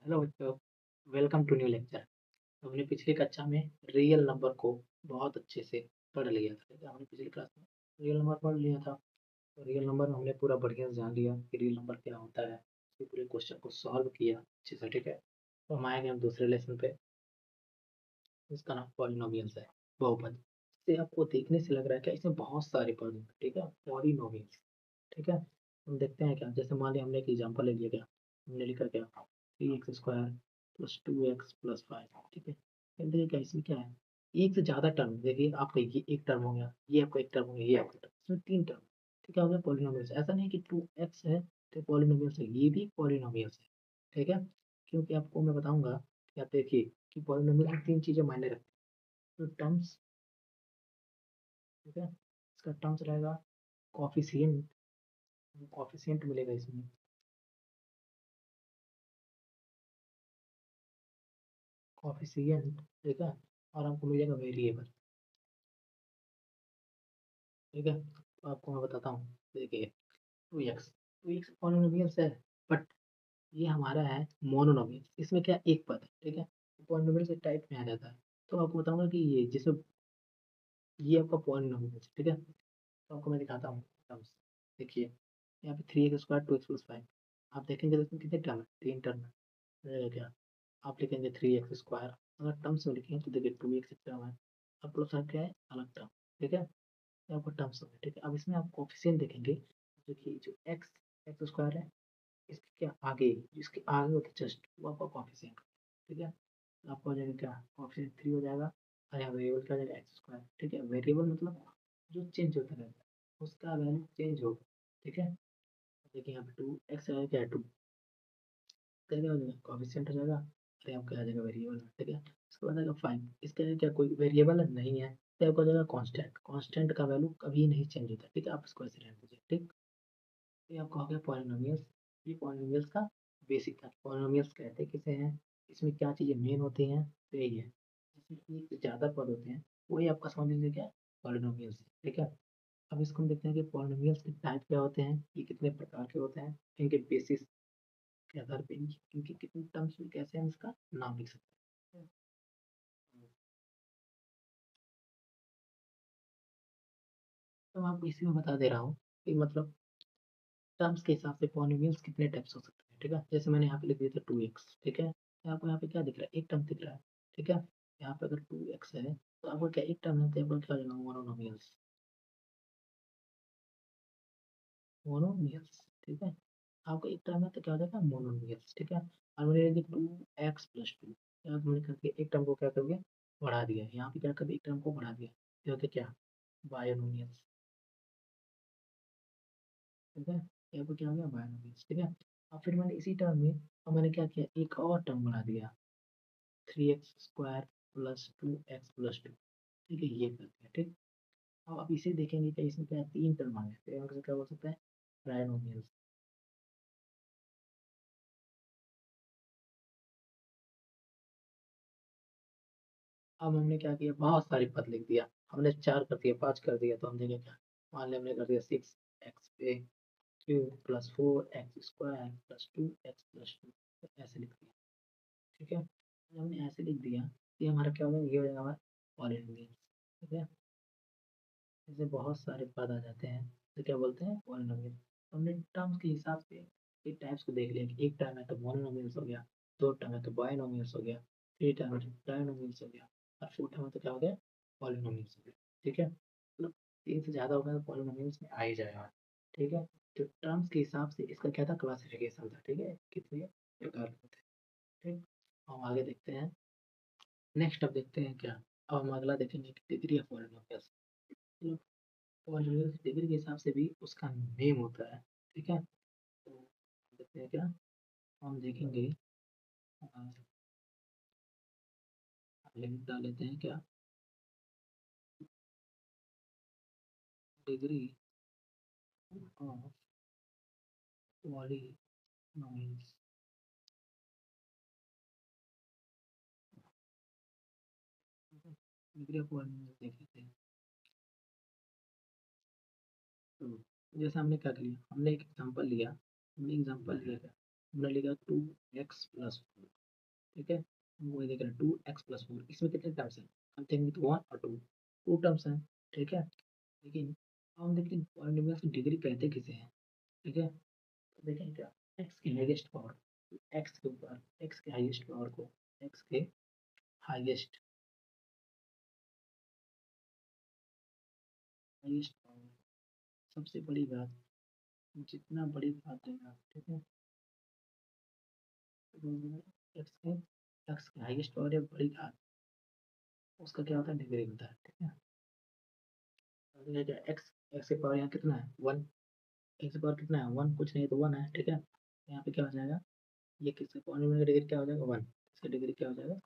Hello बच्चों, welcome to new lecture. हमने पिछली कक्षा में रियल नंबर को बहुत अच्छे से पढ़ लिया था। ठीक है, हमने पिछली क्लास में रियल नंबर पढ़ लिया था। तो रियल नंबर हमने पूरा बढ़िया से जान लिया कि रियल नंबर क्या होता है। उसके पूरे क्वेश्चन को सॉल्व किया अच्छे से। ठीक है, तो हम आएंगे हम दूसरे लेसन पे। इसका नाम पॉलिनोमियल्स है, बहुपद। इससे आपको देखने से लग रहा है कि इसमें बहुत सारे पद हैं। ठीक है, पॉलिनोमियल्स। ठीक है, हम देखते हैं क्या। जैसे मान लिया हमने एक एग्जाम्पल ले लिया, क्या हमने लिखा, क्या 3x² प्लस 2x+5। ठीक है, अब देखिए क्या इसमें क्या है, एक से ज्यादा टर्म। देखिए आपका ये एक टर्म हो गया, ये आपका एक टर्म हो गया, ये आपका टर्म, इसमें तीन टर्म। ठीक है, हो गया पॉलिनोमियल्स। ऐसा नहीं कि 2x है तो पॉलिनोमियल्स है, ये भी पॉलिनोमियल्स है। ठीक है, क्योंकि आपको मैं बताऊंगा कि आप देखिए कि पॉलिनोमियल में तीन चीजें मायने रखती हैं। तो टर्म्स, ठीक है, इसका टर्म्स रहेगा, कॉफिशिएंट, कॉफिशिएंट मिलेगा इसमें, कॉफिशिएंट। ठीक है, और आपको मिलेगा वेरिएबल। ठीक है, तो आपको मैं बताता हूँ। देखिए 2x पॉलिनोमियल्स है, बट ये हमारा है मोनोनोमियल। इसमें क्या एक पद है। ठीक है, पॉलिनोमियल के टाइप में आ जाता है। तो आपको बताऊंगा कि ये जिसमें ये आपका पॉलिनोमियल है। ठीक है, तो आपको मैं दिखाता हूँ टर्म्स। देखिए यहाँ पे 3x² 2x+5। आप देखेंगे तो इसमें कितने टर्म है, तीन टर्म है। रहेगा क्या, आप लिखेंगे 3x²। अगर टर्म्स में लिखेंगे तो देखिए 2x एक टर्म है, अब प्लस क्या है अलग टर्म। ठीक है, ये आपका टर्म्स में। ठीक है, अब इसमें आप कोफिशिएंट देखेंगे। देखिए जो एक्स स्क्वायर है, इसके क्या आगे, इसके आगे होता है जस्ट, वो आपका कोफिशिएंट। ठीक है, तो आपका हो जाएगा क्या, कोफिशिएंट 3 हो जाएगा। और यहाँ वेरिएबल क्या हो जाएगा, x²। ठीक है, वेरिएबल मतलब जो चेंज होता रहता है, उसका वैल्यू चेंज होगा। ठीक है, देखिए यहाँ पे 2x है, क्या है 2, क्या हो जाएगा कोफिशिएंट हो जाएगा, और यहाँ क्या आ जाएगा वेरिएबल। ठीक है, इसके बाद आएगा 5, इसके लिए क्या कोई वेरिएबल नहीं है, तो आपको हो जाएगा कांस्टेंट। कांस्टेंट का वैल्यू कभी नहीं चेंज होता। ठीक है, आप इसको ऐसे रहने दीजिए। ठीक, ये आपका हो गया पॉलिनोमियल्स। ये पॉलिनोमियल्स का बेसिक था। पॉलिनोमियल्स कहते किसे हैं, इसमें क्या चीज़ें मेन होती हैं, तो यही है। इसमें एक से ज़्यादा पद होते हैं, वही आपका समझ लीजिए क्या पॉलिनोमियल्स है। ठीक है, अब इसको हम देखते हैं कि पॉलिनोमियल्स के टाइप क्या होते हैं, ये कितने प्रकार के होते हैं, इनके बेसिस के आधार पे इनकी कितनी टर्म्स में कैसे हम इसका नाम लिख सकते हैं। तो मैं आपको इसी में बता दे रहा हूँ कि मतलब टर्म्स के हिसाब से पॉलिनोमियल्स कितने टाइप्स हो सकते हैं। ठीक है, जैसे मैंने यहाँ पे लिख दिया था 2x। ठीक है, तो आपको यहाँ पे क्या दिख रहा है, एक टर्म दिख रहा है। ठीक है, यहाँ पे अगर 2x है तो आपको क्या एक टर्म है, तो आपको क्या हो जाएगा मोनोनोमियल्स, मोनोमियल्स। ठीक है, आपको एक टर्म है तो क्या हो जाएगा मोनोमियल्स। ठीक है, और मैंने लिख दिया 2x+2। यहाँ मैंने करके एक टर्म को क्या कर दिया, बढ़ा दिया। यहाँ पे क्या कर दिया, एक टर्म को बढ़ा दिया, ये होते क्या बायनोमियल्स। ठीक है, यहाँ पे क्या हो गया बायनोमियल्स। ठीक है, और फिर मैंने इसी टर्म में, अब मैंने क्या किया, एक और टर्म बढ़ा दिया, 3x² + 2x+2। ठीक है, ये कर दिया। ठीक, अब आप इसे देखेंगे कि इसमें क्या है, तीन टर्म आ गए, तो यहाँ से क्या बोल सकते हैं ट्राइनोमियल्स। अब हमने क्या किया, बहुत सारे पद लिख दिया। हमने चार कर दिया, पांच कर दिया, तो हम देखें क्या, मान लिया हमने कर दिया 6x³ + 4x² + 2x+2, ऐसे लिख दिया। ठीक है, जब हमने ऐसे लिख दिया, ये हमारा क्या होगा, ये हो जाएगा हमारा पॉलिनोमियल। ठीक है, जैसे बहुत सारे पद आ जाते हैं तो क्या बोलते हैं पॉलिनोमियल। हमने टर्म्स के हिसाब से एक टाइप्स को देख लिया कि एक टर्म है तो मोनोनोमियल्स हो गया, दो टर्म है तो बायनोमियल्स हो गया, थ्री टर्म है तो ट्राइनोमियल्स हो गया, और फोर टर्म है तो क्या हो गया पॉलिनोमियल्स हो गया। ठीक है, मतलब तीन से ज़्यादा होगा तो पॉलिनोमियल्स में आ ही जाएगा। ठीक है, तो टर्म्स के हिसाब से इसका क्या था, क्लासिफिकेशन था। ठीक है, कितने प्रकार के होते हैं। ठीक, हम आगे देखते हैं। नेक्स्ट अब देखते हैं क्या, अब हम अगला देखेंगे कि degree of polynomials. Polynomial degree के हिसाब से भी उसका नेम होता है। ठीक है, तो देखते हैं क्या, हम देखेंगे, लिमिट डाल लेते हैं क्या, degree of polynomials. Degree of polynomials देख लेते हैं। तो जैसे हमने क्या किया, हमने एक एग्जांपल लिया, हमने एग्जांपल लिया क्या, हमने लिखा 2x+4। ठीक है, हम वही देख रहे हैं 2x+4, इसमें कितने टर्म्स हैं, हम देखेंगे तो 1 और 2, 2 टर्म्स हैं, ठीक है। लेकिन अब हम देखते हैं पॉलिनोमियल्स की डिग्री कहते किसे हैं, ठीक है। तो देखें क्या, एक्स की हाईएस्ट पावर, एक्स के ऊपर एक्स के हाईएस्ट पावर को, एक्स के हाईएस्ट हाईएस्ट पावर, सबसे बड़ी बात, जितना बड़ी बात है आप, ठीक है, एक्स के हाईएस्ट पावर या बड़ी घात, उसका क्या होता है, डिग्री होता है, ठीक है। तो ये क्या, एक्स एक्स की पावर यहाँ कितना है, 1, एक्स की पावर कितना है, 1, कुछ नहीं तो 1 है, ठीक है। यहाँ पे क्या हो जाएगा, ये किसके पॉलिनोमियल का डिग्री क्या हो जाएगा, 1, इसका डिग्री क्या हो जाएगा,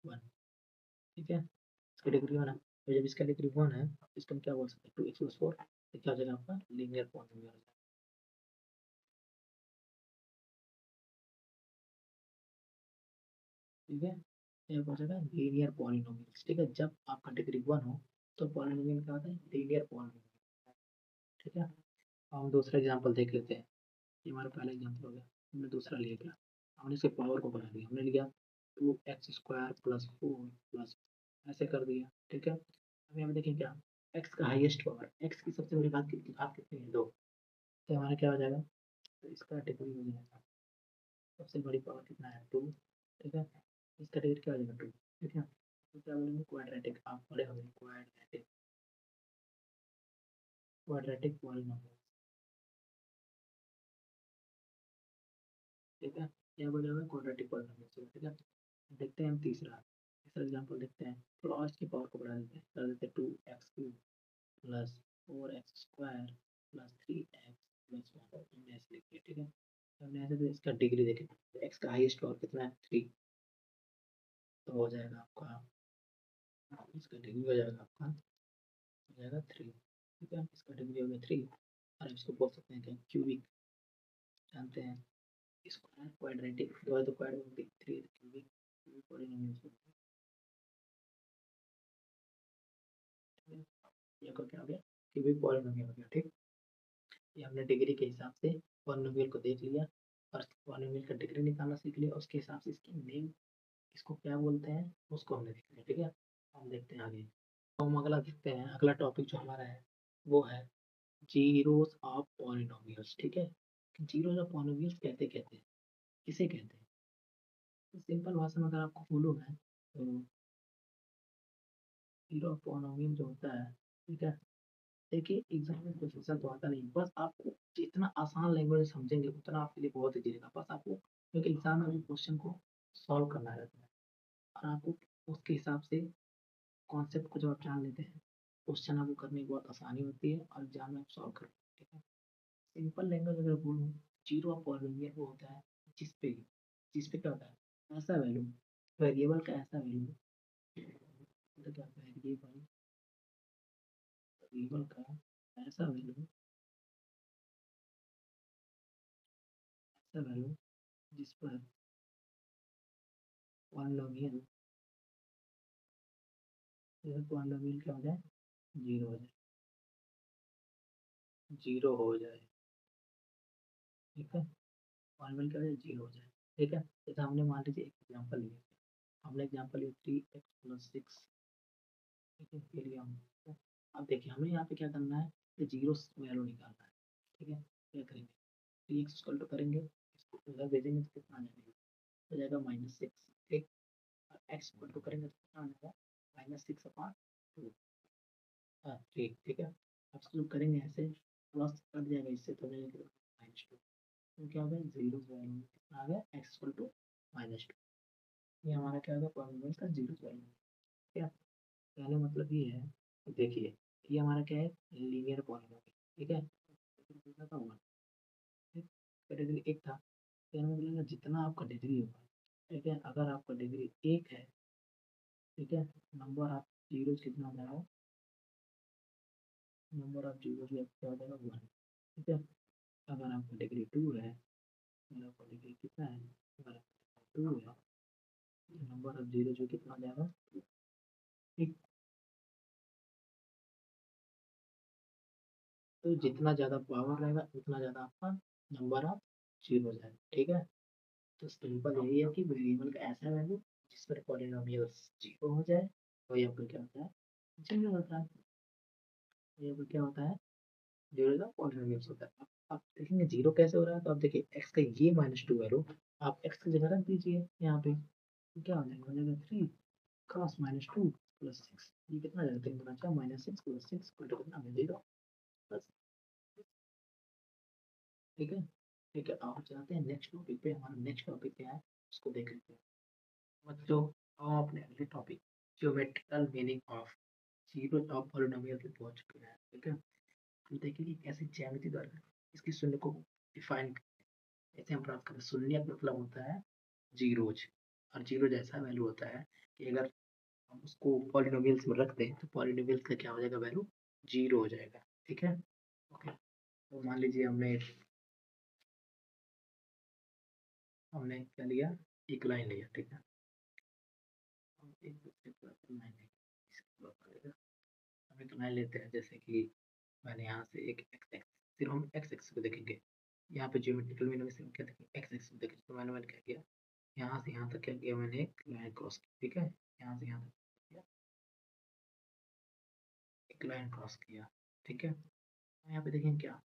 1, ठीक है। इसका डिग्री 1 है, तो जब इसका डिग्री 1 है, इसको हम क्या बोल सकते हैं, 2x+4, तो क्या हो जाएगा आपका लीनियर पॉलिनोमियल, ठीक है। ये हो जाएगा लीनियर पॉलिनोमियल, ठीक है। जब आपका डिग्री 1 हो तो पॉलिनोमियल क्या होता है, लीनियर पॉलिनोमियल, ठीक है। अब हम दूसरा एग्जांपल देख लेते हैं, ये हमारा पहला एग्जांपल हो गया, हमने दूसरा लिया क्या, हमने इसके पावर को बढ़ा दिया, हमने लिया 2x² + 4 प्लस, ऐसे कर दिया, ठीक है। अब यहाँ पे देखें क्या, एक्स का हाईएस्ट पावर, एक्स की सबसे बड़ी बात कितनी है, 2, तो हमारा क्या हो जाएगा, तो इसका डिग्री हो जाएगा, सबसे बड़ी पावर कितना है, 2, ठीक है। इसका डिग्री क्या हो जाएगा, 2, ठीक है। तो क्या बोलेंगे, क्वाड्रेटिक, आप पढ़े होंगे क्वाड्रेटिक, क्वाड्रेटिक पॉलिनोमियल, ठीक है। क्या बोलेगा, क्वाड्रेटिक पॉलिनोमियल, ठीक है। देखते हैं हम तीसरा तीसरा एग्जाम्पल देखते हैं, तो और इसकी पावर को बढ़ा देते हैं, कर देते हैं 2x³ + 4x² + 3x + 1, हमने ऐसे लिख दिया, ठीक है। तो हमने ऐसे, तो इसका डिग्री देखें, तो एक्स का हाईएस्ट पावर कितना है, 3, तो हो जाएगा आपका, इसका डिग्री हो जाएगा आपका, हो जाएगा 3, ठीक है। इसका डिग्री हो गया 3, और इसको बोल सकते हैं क्या, क्यूबिक, जानते हैं, स्क्वायर क्वाड्रेटिक, दो है तो क्वाड्रेटिक, 3 क्यूबिक, पॉलिनोमियल, ये को क्या हो गया, क्यूबिक पॉलिनोमियल हो गया, ठीक। ये हमने डिग्री के हिसाब से पॉलिनोमियल को देख लिया, और पॉलिनोमियल का डिग्री निकालना सीख लिया, उसके हिसाब से इसकी नेम, इसको क्या बोलते हैं, उसको हमने देख लिया, ठीक है। हम देखते हैं आगे, तो हम अगला देखते हैं, अगला टॉपिक जो हमारा है वो है जीरोस ऑफ पॉलिनोमियल्स, ठीक है। जीरोस ऑफ पॉलिनोमियल्स कहते हैं, किसे कहते हैं, तो सिंपल भाषा में अगर आपको बोलूँ मैं, तो जीरो ऑफ पॉलिनोमियल जो होता है, ठीक है। देखिए एग्जाम में क्वेश्चन तो आता नहीं, बस आपको जितना आसान लैंग्वेज में समझेंगे उतना आपके लिए बहुत ईजी रहेगा, बस आपको, क्योंकि एग्जाम में भी क्वेश्चन को सॉल्व करना रहता है, और आपको उसके हिसाब से कॉन्सेप्ट को जब आप जान लेते हैं, क्वेश्चन आपको करने की बहुत आसानी होती है, और एग्जाम में आप सॉल्व कर, ठीक है। सिंपल लैंग्वेज अगर बोलूँ, जीरो ऑफ पॉलिनोमियल वो होता है जिस पे क्या होता है, ऐसा वैल्यू, वेरिएबल का ऐसा वैल्यू, मतलब क्या, वेरिएबल का ऐसा वैल्यू, ऐसा वैल्यू जिस पर पॉलिनोमियल, जैसे पॉलिनोमियल क्या हो जाए, जीरो हो जाए, जीरो हो जाए, ठीक है। पॉलिनोमियल क्या हो जाए, जीरो हो जाए, ठीक है। जैसे हमने मान लीजिए एक एग्जांपल लिया, हमने एग्जांपल लिया 3x + 6, ठीक है, के लिए हम, अब देखिए हमें यहाँ पे क्या करना है, कि जीरो वैल्यू निकालना है, ठीक है। क्या करेंगे, 3x इक्वल टू करेंगे, इसको उधर भेजेंगे तो कितना आ जाएगा, हो जाएगा -6, ठीक। और x इक्वल टू करेंगे तो कितना आ जाएगा, -6/2, हाँ ठीक, ठीक है। अब इसको करेंगे ऐसे, प्लस कट जाएगा इससे, तो जाएगा -2, तो क्या हो गया, जीरो वैल्यू कितना आ गया, x इक्वल टू -2, ये हमारा क्या हो गया, पॉलिनोमियल का जीरो वैल्यू, ठीक है। पहले मतलब ये है, देखिए ये हमारा क्या है, लीनियर पॉलिनोमियल, ठीक है। था 1, ठीक, कैटेगरी 1 था, तो हमें बोलेंगे जितना आपका डिग्री होगा, ठीक है, अगर आपका डिग्री 1 है, ठीक है, नंबर ऑफ जीरो कितना हो जाएगा, नंबर ऑफ जीरो क्या हो जाएगा, 1, ठीक है। अगर आपका डिग्री 2 है, अगर आपका डिग्री कितना है, अगर आपका 2 है, तो नंबर ऑफ जीरो जो कितना हो जाएगा, ठीक। तो जितना ज़्यादा पावर रहेगा उतना ज़्यादा आपका नंबर ऑफ जीरो हो जाएगा, ठीक है। तो सिंपल यही है कि वेरिएबल का ऐसा वैल्यू जिस पर पॉलिनोमियल्स जीरो हो जाए तो ये आपको क्या होता है, जीरो होता है। ये आपको क्या होता है, जीरो का पॉलिनोमियल्स होता है। अब आप देखेंगे जीरो कैसे हो रहा है, तो आप देखिए एक्स का ये -2 वैल्यू आप एक्स की जगह रख दीजिए यहाँ पे, तो क्या हो जाएगा 3 क्रॉस -2 प्लस 6, ये कितना आ जाएगा 3 गुना 4 -6 प्लस 6 इक्वल टू कितना आ गया 0। बस, ठीक है। ठीक है, आप चाहते हैं नेक्स्ट टॉपिक पे, हमारा नेक्स्ट टॉपिक क्या है उसको देख लेते हैं। बच्चों, अब अपने अगले topic geometrical meaning of zero of polynomial पे पहुंच चुके हैं, ठीक है। हम देखेंगे कैसे ज्यामिति द्वारा इसकी शून्य को डिफाइन करते हैं। ऐसे हम प्राप्त करते हैं, शून्य का मतलब होता है जीरोज, और जीरो जैसा वैल्यू होता है कि अगर हम उसको पॉलिनोमियल्स में रख दें तो पॉलिनोमियल्स का क्या हो जाएगा, वैल्यू जीरो हो जाएगा, ठीक है। ओके, तो मान लीजिए हमने क्या लिया, एक लाइन लिया, ठीक है। हम एक दूसरे पर लाइन लेंगे, हम एक लाइन लेते हैं, जैसे कि मैंने यहाँ से एक एक्स एक्स, सिर्फ हम एक्स एक्स को देखेंगे। यहाँ पे ज्योमेट्रिकल मीनिंग में सिर्फ क्या देखेंगे, एक्स एक्स को देखेंगे। तो मैंने क्या किया, यहाँ से यहाँ तक क्या किया, मैंने एक लाइन क्रॉस की, ठीक है। यहाँ से यहाँ तक किया, एक लाइन क्रॉस किया, ठीक है। यहाँ पे देखेंगे क्या,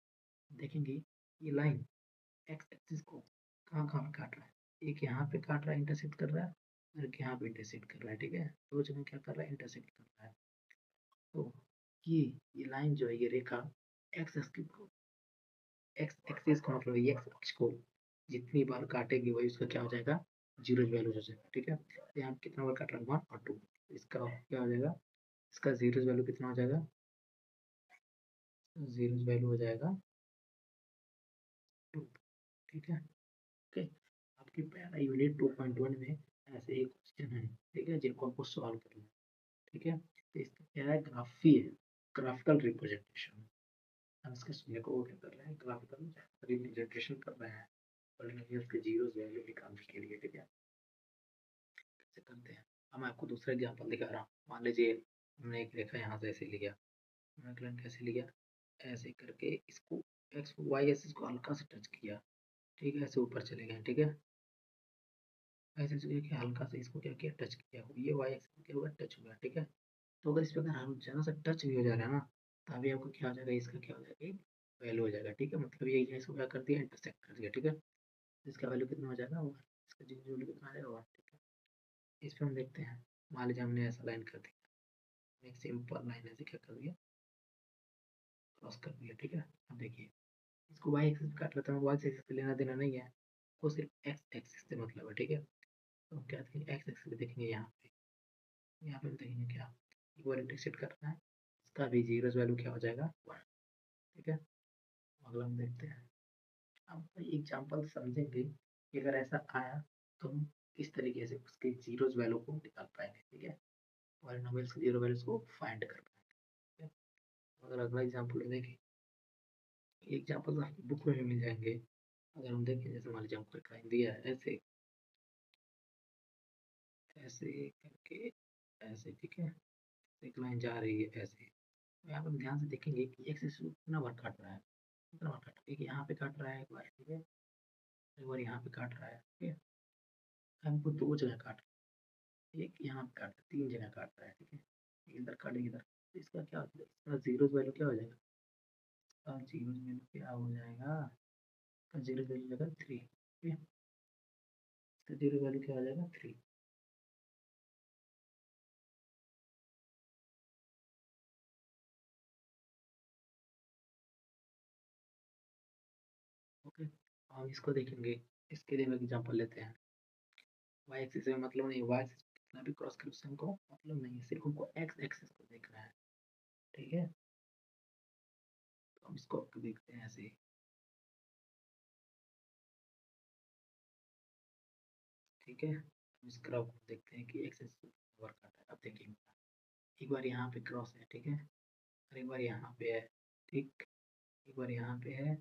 देखेंगे ये लाइन एक्स एक्सिस को कहाँ कहाँ पे काट रहा है, एक यहाँ पे काट रहा है, इंटरसेक्ट कर रहा है, और एक यहाँ पे इंटरसेक्ट कर रहा है, ठीक है। दो जगह क्या कर रहा है, इंटरसेक्ट कर रहा है। तो ये लाइन जो है, ये रेखा एक्स एक्सिस को, एक्स एक्सिस का मतलब ये एक्स अक्ष को जितनी बार काटेगी वही उसका क्या हो जाएगा, जीरो वैल्यू हो जाएगा, ठीक है। तो यहाँ कितना बार काट रहा है, 1 और 2, इसका क्या हो जाएगा, इसका जीरो वैल्यू कितना हो जाएगा, जीरो वैल्यू हो जाएगा 2, ठीक है। ओके, आपकी पहला यूनिट 2.1 में ऐसे एक क्वेश्चन है, ठीक है, जिनको आपको सॉल्व करना है, ठीक है। तो इसका क्या है, ग्राफी है, ग्राफिकल रिप्रेजेंटेशन। हम इसके शून्य को क्या कर रहे हैं, ग्राफिकल रिप्रेजेंटेशन कर रहे हैं पॉलिनोमियल्स के जीरो वैल्यू निकालने के लिए, ठीक है। कैसे करते हैं, अब मैं आपको दूसरा एग्जांपल दिखा रहा हूँ। मान लीजिए हमने एक रेखा यहाँ से ऐसे लिया, हमने लाइन कैसे लिया, ऐसे करके इसको एक्स वाई एक्सिस को हल्का से टच किया, ठीक है, ऐसे ऊपर चले गए, ठीक है। ऐसे चले के हल्का से इसको क्या किया, टच किया, ये वाई एक्सिस क्या हुआ, टच हुआ, ठीक है। तो अगर इस पे अगर हम ज़्यादा सा टच भी हो जा रहा है ना, तभी आपको क्या हो जाएगा, इसका क्या हो जाएगा, एक वैल्यू हो जाएगा, ठीक है। मतलब ये इसको क्या कर दिया, इंटरसेक्ट कर दिया, ठीक है। इसका वैल्यू कितना हो जाएगा, 1, इसका जीरो वैल्यू कितना आ जाएगा, 1, ठीक है। इस पे हम देखते हैं, मान लीजिए हमने ऐसा लाइन कर दिया, एक सिंपल लाइन ऐसे क्या कर दिया, क्रॉस कर दिया, ठीक है। अब देखिए इसको वाई एक्सिस पे काट लेता हूँ, वाई एक्सिस पे लेना देना नहीं है, वो सिर्फ एक्स एक्सिस से मतलब है, ठीक है। तो हम क्या देखेंगे, एक्स एक्सिस पे देखेंगे, यहाँ पे हम देखेंगे क्या, इक्वल इंटरसेक्ट करना है, इसका भी जीरो वैल्यू क्या हो जाएगा, 1, ठीक है। अगला हम देखते हैं, अब एग्जाम्पल समझेंगे कि अगर ऐसा आया तो हम किस तरीके से उसके जीरोस वैल्यू को निकाल पाएंगे, ठीक है। पॉलिनोमियल्स के जीरो वैल्यूज को फाइंड कर पाएंगे, ठीक है। अगर अगला एग्जाम्पल देखें, एग्जाम्पल आपकी बुक में भी मिल जाएंगे। अगर हम देखें, जैसे मान लीजिए हमको एक लाइन दिया है ऐसे, ऐसे करके ऐसे, ठीक है। एक लाइन जा रही है ऐसे, तो यहाँ पर हम ध्यान से देखेंगे कि एक्सिस कितना बार काट रहा है, कितना बार काट रहा है, एक यहाँ पे काट रहा है एक बार, ठीक है, एक बार यहाँ पे काट रहा है, ठीक है। हमको दो जगह काट, एक यहाँ पे काट, तीन जगह काट रहा है, ठीक है। इधर काटे इधर, तो इसका क्या हो जाएगा, इसका जीरो वैल्यू क्या हो जाएगा, इसका जीरो वैल्यू क्या हो जाएगा, इसका जीरो वैल्यू जाएगा 3, ठीक है। इसका जीरो वैल्यू क्या हो जाएगा, 3। ओके, हम इसको देखेंगे, इसके लिए हम एग्जांपल लेते हैं। वाई एक्सिस में मतलब नहीं, वाई एक्सिस कितना भी क्रॉस करो उससे हमको मतलब नहीं है, सिर्फ हमको एक्स एक्सिस को देखना है, ठीक है। तो हम इसको देखते हैं ऐसे, ठीक है। हम इस ग्राफ को देखते हैं कि एक्सिस वर्क करता है। अब देखिए, एक बार यहाँ पे क्रॉस है, ठीक है, और एक बार यहाँ पे है, ठीक, एक बार यहाँ पे है,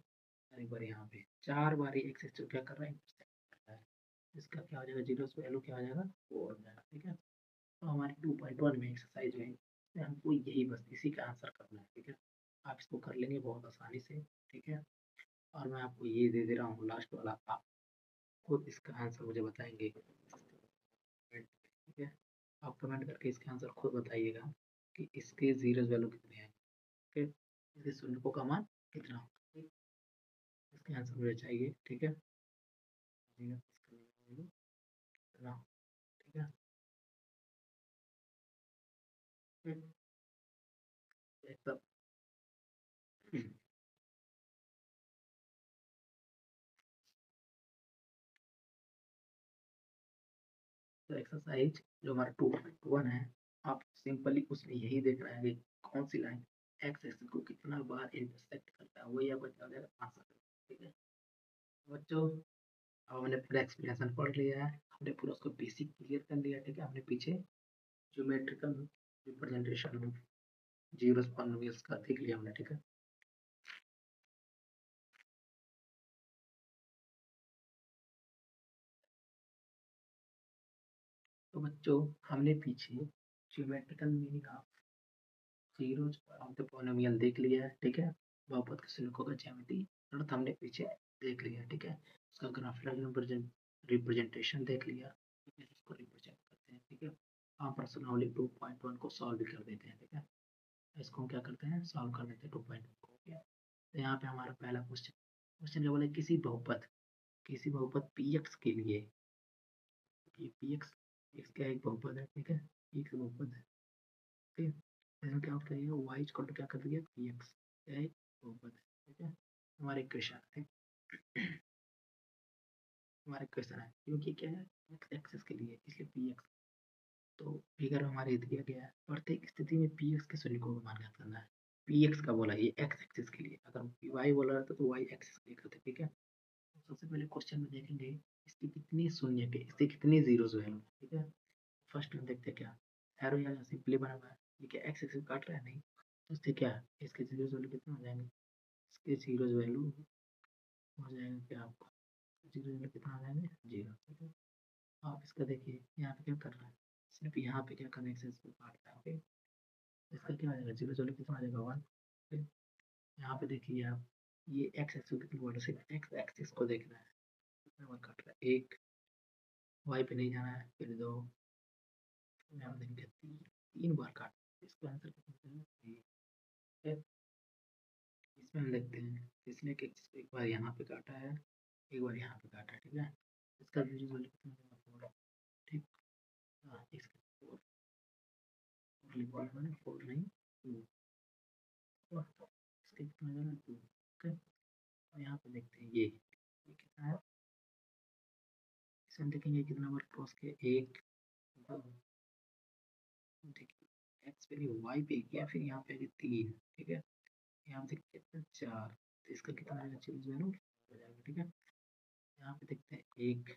और एक बार यहाँ पे, चार बार ये एक्सिस जो क्या कर रहा है, इंटरसेक्ट कर रहा है। इसका क्या हो जाएगा, जीरो वैल्यू क्या हो जाएगा, 4 हो जाएगा, ठीक है। तो हमारी 2.1 में एक्सरसाइज में हमको यही बस इसी का आंसर करना है, ठीक है। आप इसको कर लेंगे बहुत आसानी से, ठीक है। और मैं आपको ये दे दे रहा हूँ लास्ट वाला, खुद इसका आंसर मुझे बताएंगे, ठीक है। आप कमेंट करके इसका आंसर खुद बताइएगा कि इसके जीरोस वैल्यू कितने हैं, ठीक है। इसके शून्य का मान कितना होगा, ठीक? इसके आंसर मुझे चाहिए, ठीक है। इसका value कितना, ठीक है। एकदम तो एक्सरसाइज जो हमारा 2.1 है, आप सिंपली उसमें यही देखना है कि कौन सी लाइन एक्स एक्सिस को कितना बार इंटरसेक्ट करता है, वही आपको बता देगा आंसर, ठीक है बच्चों। अब हमने पूरा एक्सप्लेनेशन पढ़ लिया है, हमने पूरा उसको बेसिक क्लियर कर लिया, ठीक है। हमने पीछे geometrical representation of zeros polynomials का देख लिया हमने, ठीक है। तो बच्चों हमने पीछे geometrical meaning of zeros of the polynomial देख लिया है, ठीक है। बहुपद के शुल्कों का ज्यामिति अर्थ हमने पीछे देख लिया, ठीक है। उसका ग्राफिकल रिप्रेजेंटेशन देख लिया, ठीक है, इसको रिप्रेजेंट करते हैं, ठीक है। हम पर्सनली 2.1 को सॉल्व भी कर देते हैं, ठीक है। इसको हम क्या करते हैं, सॉल्व कर देते हैं 2.1 को, ठीक है। तो यहाँ पे हमारा पहला क्वेश्चन क्वेश्चन क्या बोला, किसी बहुपद पी एक्स के लिए, पी एक्स एक्स क्या एक बहुपद है, ठीक है, एक बहुपद है, ठीक है। इसमें क्या होता है, वाई इक्वल टू क्या कर दिया, पी एक्स क्या है, बहुपद है, ठीक है। हमारे इक्वेशन है, हमारा क्वेश्चन है क्योंकि क्या है एक्स एक्सिस के लिए, इसलिए पी एक्स। तो फिगर हमारे दिया गया है, प्रत्येक स्थिति में पी एक्स के शून्य को मान ज्ञात करना है। पी एक्स का बोला ये एक्स एक्सिस के लिए, अगर वाई बोला रहता तो वाई एक्सिस के लिए करते, ठीक है। तो सबसे पहले क्वेश्चन में देखेंगे इसकी कितनी शून्य के, इसके कितनी जीरोस वैल्यू, ठीक है। फर्स्ट में देखते हैं क्या एरो यहाँ सिंपली बना हुआ है, ये क्या एक्स एक्सिस काट रहा है, नहीं। तो इससे क्या इसके जीरोस वैल्यू कितने हो जाएंगे, इसके जीरोस वैल्यू हो जाएगा क्या आपको, जीरो वैल्यू कितना आ जाएंगे, जीरो, ठीक है। आप इसका देखिए यहाँ पे क्या कर रहा है, सिर्फ यहाँ पे क्या करना है, एक्सेस को काट रहा है, ओके। इसका क्या आ जाएगा, जीरो जीरो कितना आ जाएगा, वन, ठीक। यहाँ पे देखिए आप, ये एक्स एक्सिस कितनी बोल रहे, सिर्फ एक्स एक्सिस को देखना है, कितना बार काट रहा है, एक, वाई पे नहीं जाना है, फिर दो, यहाँ पे देखेंगे तीन, तीन बार काट, इसका आंसर कितना है, ठीक है। इसमें हम देखते हैं इसने एक बार यहाँ पे काटा है, एक बार यहाँ पे काटा है, ठीक है। इसका जीरो वैल्यू कितना आ जाएगा, फोर, ठीक। हाँ इसका फोर, फोर मैंने फोर नहीं टू, इसका कितना आ जाएगा, टू, ओके। यहाँ पे देखते हैं ये कितना है, इसमें देखेंगे कितना बार क्रॉस किया, एक, दो, देखिए एक्स पे वाई पे किया, फिर यहाँ पे तीन, ठीक है। यहाँ पे देखते हैं चार, तो इसका कितना आएगा, चीज वैल्यू हो जाएगा, ठीक है। यहाँ पे देखते हैं एक,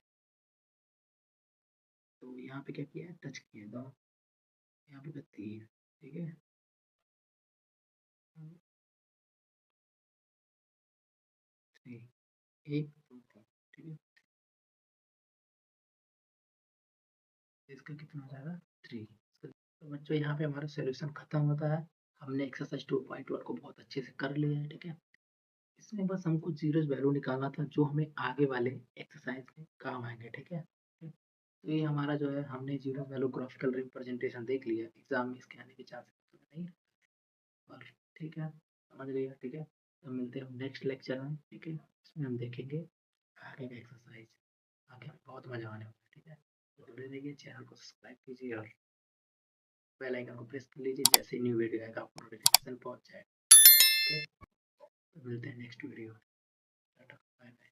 तो यहाँ पे क्या किया है, टच किया दो, यहाँ पे तीन, ठीक है। थ्री, एक दो तीन, ठीक है। इसका कितना हो जाएगा, थ्री। तो बच्चों यहाँ पे हमारा सोल्यूशन खत्म होता है। हमने एक्सरसाइज 2.1 को बहुत अच्छे से कर लिया है, ठीक है। इसमें बस हमको जीरोस वैल्यू निकालना था जो हमें आगे वाले एक्सरसाइज में काम आएंगे, ठीक है। तो ये हमारा जो है, हमने जीरो वैल्यू ग्राफिकल रिप्रेजेंटेशन देख लिया, एग्जाम में इसके आने के चांसेस नहीं, और ठीक है, समझ लिया, ठीक है। तो मिलते हैं नेक्स्ट लेक्चर में, ठीक है। इसमें हम देखेंगे आगे का एक्सरसाइज, आगे बहुत मजा आने वाला है, ठीक है। तो जुड़े रहिए, चैनल को सब्सक्राइब कीजिए और बेल आइकन को प्रेस कर लीजिए, जैसे न्यू वीडियो आएगा आपको नोटिफिकेशन पहुंच जाए, ओके। तो मिलते हैं next video, tata bye bye.